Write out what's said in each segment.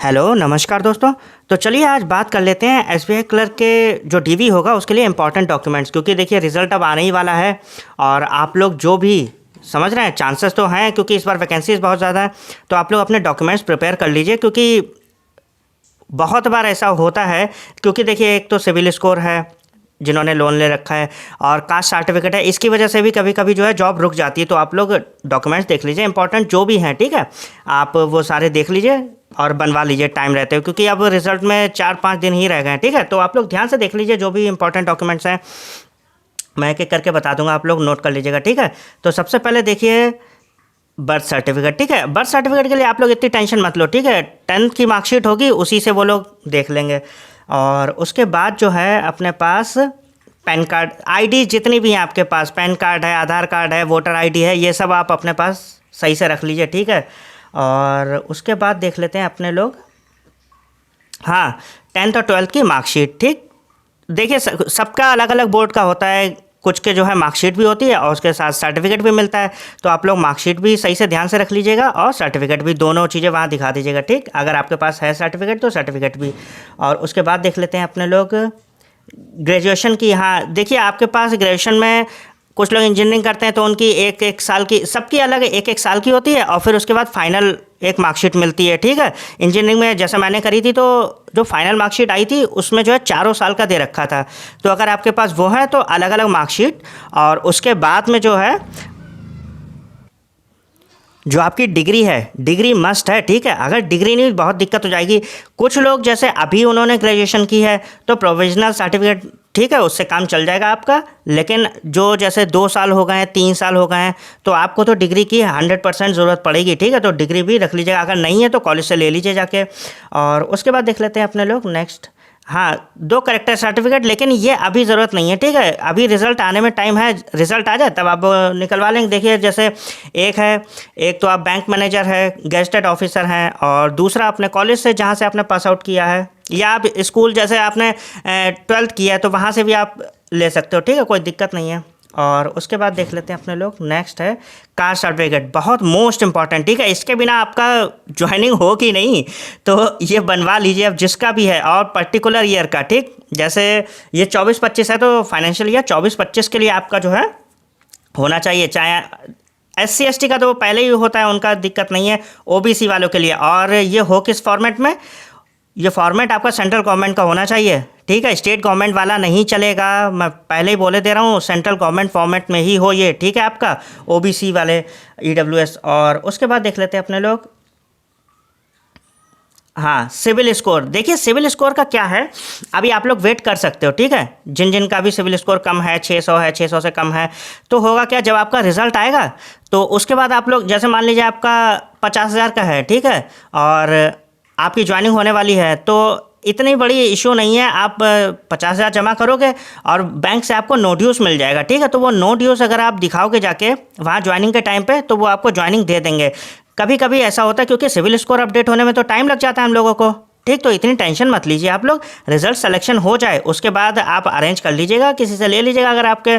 Hello नमस्कार दोस्तों। तो चलिए आज बात कर लेते हैं एसबीआई क्लर्क के जो डीवी होगा उसके लिए इंपॉर्टेंट डॉक्यूमेंट्स, क्योंकि देखिए रिजल्ट अब आने ही वाला है और आप लोग जो भी समझ रहे हैं चांसेस तो हैं, क्योंकि इस बार वैकेंसीज बहुत ज़्यादा है। तो आप लोग अपने डॉक्यूमेंट्स प्रिपेयर कर लीजिए, क्योंकि बहुत बार ऐसा होता है। क्योंकि देखिए एक तो सिविल स्कोर है जिन्होंने लोन ले रखा है, और कास्ट सर्टिफिकेट है, इसकी वजह से भी कभी कभी जो है जॉब रुक जाती है। तो आप लोग डॉक्यूमेंट्स देख लीजिए इंपॉर्टेंट जो भी हैं, ठीक है। आप वो सारे देख लीजिए और बनवा लीजिए टाइम रहते हुए, क्योंकि अब रिजल्ट में 4-5 दिन ही रह गए हैं, ठीक है। तो आप लोग ध्यान से देख लीजिए जो भी इंपॉर्टेंट डॉक्यूमेंट्स हैं, मैं एक एक करके बता दूंगा, आप लोग नोट कर लीजिएगा, ठीक है। तो सबसे पहले देखिए बर्थ सर्टिफिकेट, ठीक है। बर्थ सर्टिफिकेट के लिए आप लोग इतनी टेंशन मत लो, ठीक है। 10th की मार्कशीट होगी, उसी से वो लोग देख लेंगे। और उसके बाद जो है अपने पास पैन कार्ड, आईडी जितनी भी हैं आपके पास, पैन कार्ड है, आधार कार्ड है, वोटर आईडी है, ये सब आप अपने पास सही से रख लीजिए, ठीक है। और उसके बाद देख लेते हैं अपने लोग, हाँ, 10th और 12th की मार्कशीट, ठीक। देखिए सबका अलग अलग बोर्ड का होता है, कुछ के जो है मार्कशीट भी होती है और उसके साथ सर्टिफिकेट भी मिलता है। तो आप लोग मार्कशीट भी सही से ध्यान से रख लीजिएगा और सर्टिफिकेट भी, दोनों चीज़ें वहाँ दिखा दीजिएगा, ठीक। अगर आपके पास है सर्टिफिकेट तो सर्टिफिकेट भी। और उसके बाद देख लेते हैं अपने लोग ग्रेजुएशन की। हाँ देखिए आपके पास ग्रेजुएशन में कुछ लोग इंजीनियरिंग करते हैं तो उनकी एक एक साल की, सबकी अलग एक एक साल की होती है, और फिर उसके बाद फाइनल एक मार्कशीट मिलती है, ठीक है। इंजीनियरिंग में जैसे मैंने करी थी तो जो फाइनल मार्कशीट आई थी उसमें जो है 4 साल का दे रखा था। तो अगर आपके पास वो है तो अलग अलग मार्कशीट, और उसके बाद में जो है जो आपकी डिग्री है, डिग्री मस्ट है, ठीक है। अगर डिग्री नहीं बहुत दिक्कत हो जाएगी। कुछ लोग जैसे अभी उन्होंने ग्रेजुएशन की है तो प्रोविजनल सर्टिफिकेट, ठीक है, उससे काम चल जाएगा आपका। लेकिन जो जैसे 2 साल हो गए हैं, 3 साल हो गए हैं, तो आपको तो डिग्री की 100% ज़रूरत पड़ेगी, ठीक है। तो डिग्री भी रख लीजिएगा, अगर नहीं है तो कॉलेज से ले लीजिए जाके। और उसके बाद देख लेते हैं अपने लोग नेक्स्ट, हाँ, 2 करेक्टर सर्टिफिकेट, लेकिन ये अभी ज़रूरत नहीं है, ठीक है। अभी रिज़ल्ट आने में टाइम है, रिज़ल्ट आ जाए तब आप निकलवा लेंगे। देखिए जैसे एक है, एक तो आप बैंक मैनेजर है, गेस्टेड ऑफिसर हैं, और दूसरा अपने कॉलेज से जहाँ से आपने पास आउट किया है, या आप स्कूल जैसे आपने 12th किया है तो वहाँ से भी आप ले सकते हो, ठीक है, कोई दिक्कत नहीं है। और उसके बाद देख लेते हैं अपने लोग नेक्स्ट है कास्ट सर्टिफिकेट, बहुत मोस्ट इंपॉर्टेंट, ठीक है। इसके बिना आपका ज्वाइनिंग हो कि नहीं, तो ये बनवा लीजिए अब जिसका भी है, और पर्टिकुलर ईयर का, ठीक। जैसे ये 24-25 है तो फाइनेंशियल ईयर 24-25 के लिए आपका जो है होना चाहिए। चाहे SC ST का तो पहले ही होता है, उनका दिक्कत नहीं है, OBC वालों के लिए। और ये हो किस फॉर्मेट में, ये फॉर्मेट आपका सेंट्रल गवर्नमेंट का होना चाहिए, ठीक है। स्टेट गवर्नमेंट वाला नहीं चलेगा, मैं पहले ही बोले दे रहा हूँ, सेंट्रल गवर्नमेंट फॉर्मेट में ही हो ये, ठीक है, आपका OBC वाले EWS। और उसके बाद देख लेते हैं अपने लोग, हाँ, सिविल स्कोर। देखिए सिविल स्कोर का क्या है, अभी आप लोग वेट कर सकते हो, ठीक है। जिन जिन का भी सिविल स्कोर कम है, 600 है, 600 से कम है, तो होगा क्या, जब आपका रिजल्ट आएगा तो उसके बाद आप लोग, जैसे मान लीजिए आपका 50,000 का है, ठीक है, और आपकी ज्वाइनिंग होने वाली है, तो इतनी बड़ी इशू नहीं है। आप 50,000 जमा करोगे और बैंक से आपको नो ड्यूज़ मिल जाएगा, ठीक है। तो वो नो ड्यूज़ अगर आप दिखाओगे जाके वहाँ ज्वाइनिंग के टाइम पे, तो वो आपको ज्वाइनिंग दे देंगे। कभी कभी ऐसा होता है क्योंकि सिविल स्कोर अपडेट होने में तो टाइम लग जाता है हम लोगों को, ठीक। तो इतनी टेंशन मत लीजिए आप लोग, रिजल्ट सिलेक्शन हो जाए उसके बाद आप अरेंज कर लीजिएगा, किसी से ले लीजिएगा अगर आपके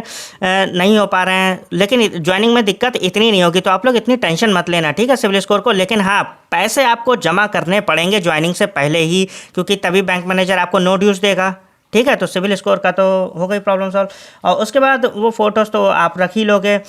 नहीं हो पा रहे हैं। लेकिन ज्वाइनिंग में दिक्कत इतनी नहीं होगी, तो आप लोग इतनी टेंशन मत लेना, ठीक है, सिविल स्कोर को। लेकिन हाँ, पैसे आपको जमा करने पड़ेंगे ज्वाइनिंग से पहले ही, क्योंकि तभी बैंक मैनेजर आपको नो ड्यूज़ देगा, ठीक है। तो सिविल स्कोर का तो हो गई प्रॉब्लम सॉल्व। और उसके बाद वो फ़ोटोज़ तो आप रख ही लोगे।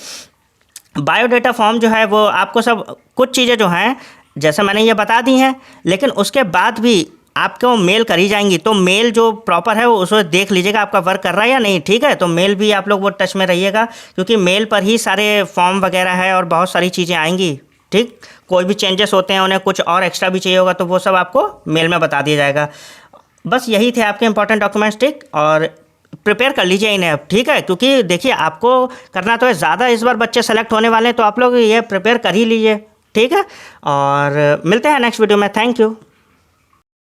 बायोडाटा फॉर्म जो है वो आपको सब कुछ चीज़ें जो हैं जैसे मैंने ये बता दी हैं, लेकिन उसके बाद भी आपको मेल करी जाएंगी। तो मेल जो प्रॉपर है वो उसको देख लीजिएगा आपका वर्क कर रहा है या नहीं, ठीक है। तो मेल भी आप लोग वो टच में रहिएगा, क्योंकि मेल पर ही सारे फॉर्म वगैरह है और बहुत सारी चीज़ें आएंगी, ठीक। कोई भी चेंजेस होते हैं, उन्हें कुछ और एक्स्ट्रा भी चाहिए होगा तो वो सब आपको मेल में बता दिया जाएगा। बस यही थे आपके इंपॉर्टेंट डॉक्यूमेंट्स, ठीक। और प्रिपेयर कर लीजिए इन्हें अब, ठीक है, क्योंकि देखिए आपको करना तो है ज़्यादा, इस बार बच्चे सेलेक्ट होने वाले हैं, तो आप लोग ये प्रिपेयर कर ही लीजिए, ठीक है। और मिलते हैं नेक्स्ट वीडियो में, थैंक यू।